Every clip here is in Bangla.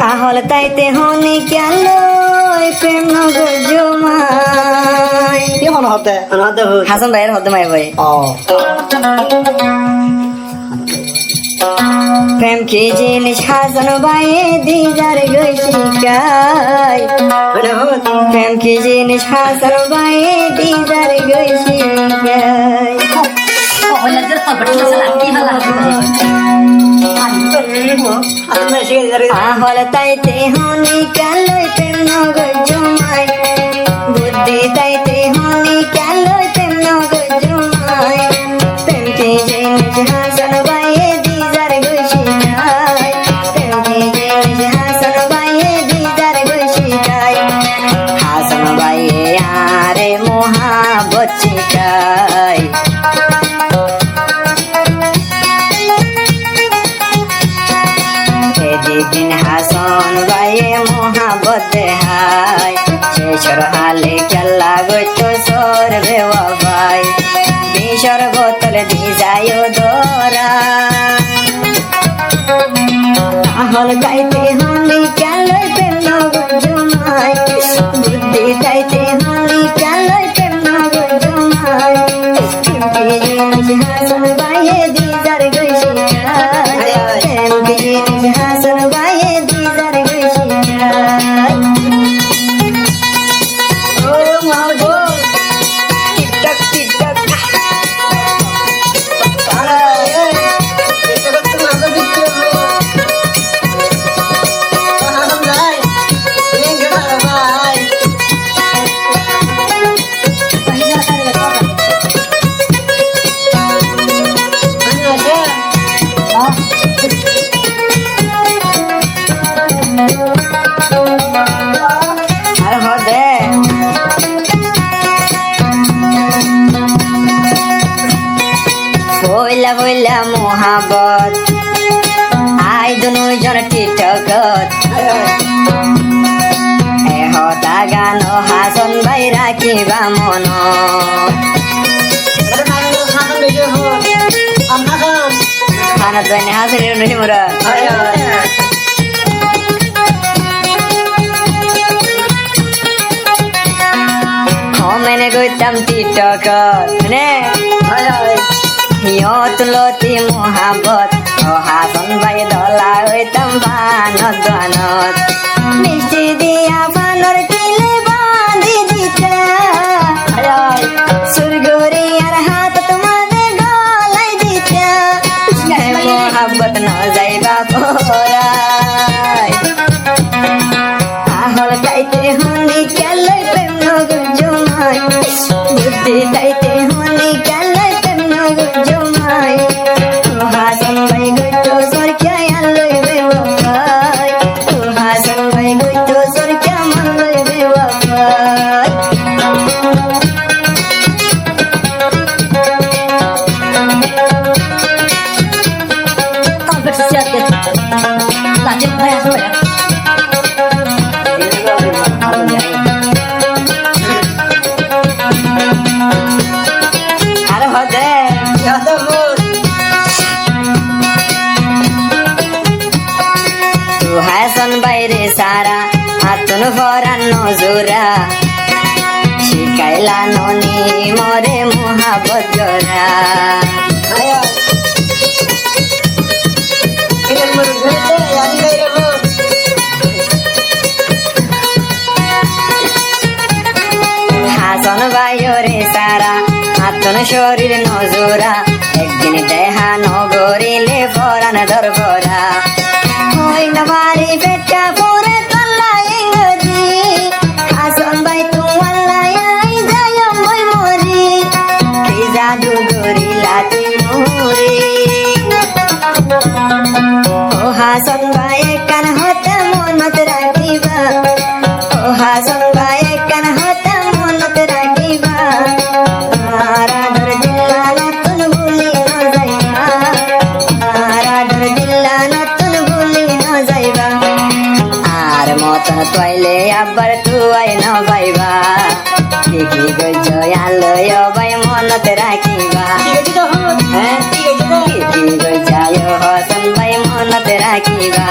তাহলে তাইতে হনি কেন প্রেম নগর জমাই কি মনে হতে হাসান ভাইয়ের হতে মাই ভাই প্রেম কি জিনিস হাসান ভাইয়ে দিদার গই শিকাই প্রেম কি জিনিস হাসান ভাইয়ে দিদার গই শিকাই তাহলে তাইতে হনি কেন প্রেম নগর জমাই বুদ্ধি তাইতে হনি কেন প্রেম নগর জমাই প্রেম কি জিনিস হাসান ভাইয়ে দিদার গই শিকাই প্রেম কি জিনিস হাসান ভাইয়ে দিদার গই শিকাই হাসান ভাইয়ে আরে মোহাবত শিকাই দিন হাসন ভাইয়ে মোহাবত দেহাই শেষর হালে কেল্লা গইত সর ভেওয়া ভাই বিষর বোতল ভিজায় দরা তাহল গাইতে হনি কেন প্রেম নগর জমাই বুদ্ধি গাইতে হনি কেন প্রেম নগর জমাই হাসন ভাইয়ে দিদার গই শিকাই হাসন ভাইয়ে দিদার গই শিকাই ও মার গো টিকটক টিকটক আর হদে বইলা বইলা মোহাবত আই দুজন টিকটকত এহতা গান হাসন ভাই রাখিবা মন খানা তো হাসন মোরা মেনে গইতাম টিকটকত নে হিয়ত লতি মোহাবত ও হাসন ভাই দলা হইতাম বানত বানত মিষ্টি দিয়া বানর কিলে বাঁধি দিতা সুরগরি আর হাত তোমাদের গলাই দিতা মোহাবত ন যাইবা পরাই তাহল গাইতে হনি কেন প্রেম নগর জমাই বুদ্ধি গাইতে হনি কেন প্রেম নগর জমাই হাসন ভাই গইতো সরকিয়া আলোই বেওয়াই হাসন ভাই গইতো সরকিয়া মানলোই বেওয়াই আর হদে তু হাসন বাইরে সারা হাতন ভরান নজুরা শিখাইলা ননি মরে মোহাবত জরা হাসন বাইরে সারা হাতন শরীর নজুরা একদিন দেহা নগরিলে ফরান দরবরা হইল বাড়ি পেটা পুরে তল্লা ইংরেজি হাসন ভাই তোমাল্লাই যায় মই মরি কি জাদু গরিলা তুই মুরি ও হাসন ভাই কান হতে মনত রাখিবা ও হাসন ভাই কান হতে মনত রাখিবা আরাধর দিল্লা নতুন ভুলি ন যাইবা আরাধর দিল্লা নতুন ভুলি ন যাইবা আর মতন তৈলে আবার তুই ন পাইবা কি গজ আলোয় ভাই মনত রাখিবা হ্যাঁ কি গজায় হসন ভাই মনত রাখিবা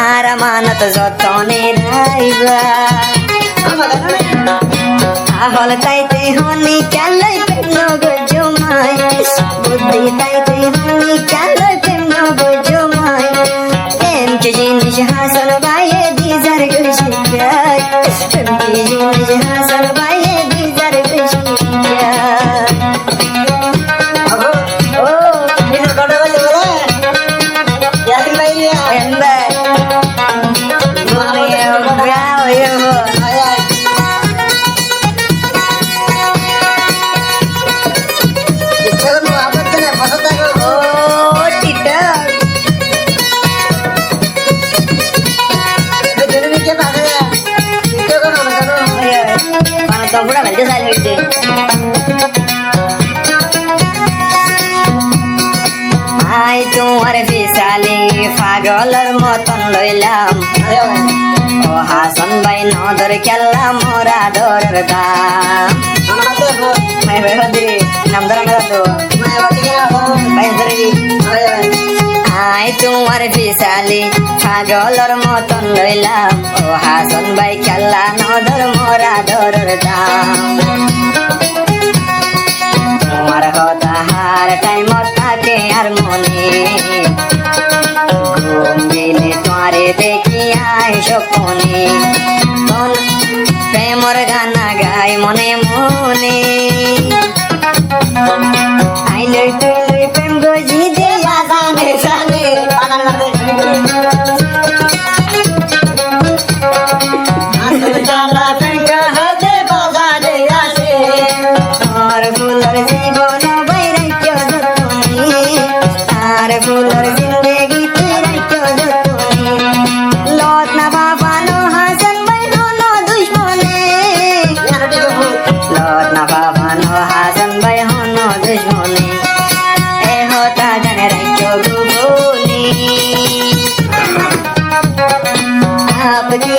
আর মানত যতনে রাইবা আহল তাইতে হনি কেলাই প্রেম গজমাই বুদ্ধি তাইতে হনি কেলাই প্রেম গজমাই প্রেম কি জিনিস হাসন ভাইয়ে দিজার খুশি যায় প্রেম কি জিনিস হাসন ভাইয়ে দিজার খুশি যায় ও ini kau dah balik boleh yakin baik ya ember Mario bravo yo ayah kita kan mau apa kan pasal tak oh tidak jadi ni kita ada ya kita kan orang kan ayo mana kau pura balik saya itu I তোমার বিশালি পাগলের মতন লইলাম ayah ও হাসন ভাই নদর খেলা মোরা দরের দাম mana tu মাই ভাই হদি নাম ধরা না তো mana balik ya ভাই ধরে ayah আই তোমার বিশালি পাগলের মতন লইলাম ও হাসন ভাই খেলা নদর মোরা দরের দাম তোমার কথা হার টাইম থাকে আর মনে ঘুম গেলে তোমারে দেখি আয় সপনে কোন প্রেমর গানা গাই মনে মনে আই লই তুই লই প্রেম গজি দে জানে জানে panan জানা ফেঙ্কা হাতে বাজারে আসে আর ফুলর জীবন বাইরে কেউ যতনি আর ফুলর জিন্দেগি তেরে কেউ যতনি লত না বাবা নো হাসন ভাই নো দুশ্মনে লত না বাবা নো হাসন ভাই নো দুশ্মনে এ হতা জানে রে কেউ গুবনি আপকি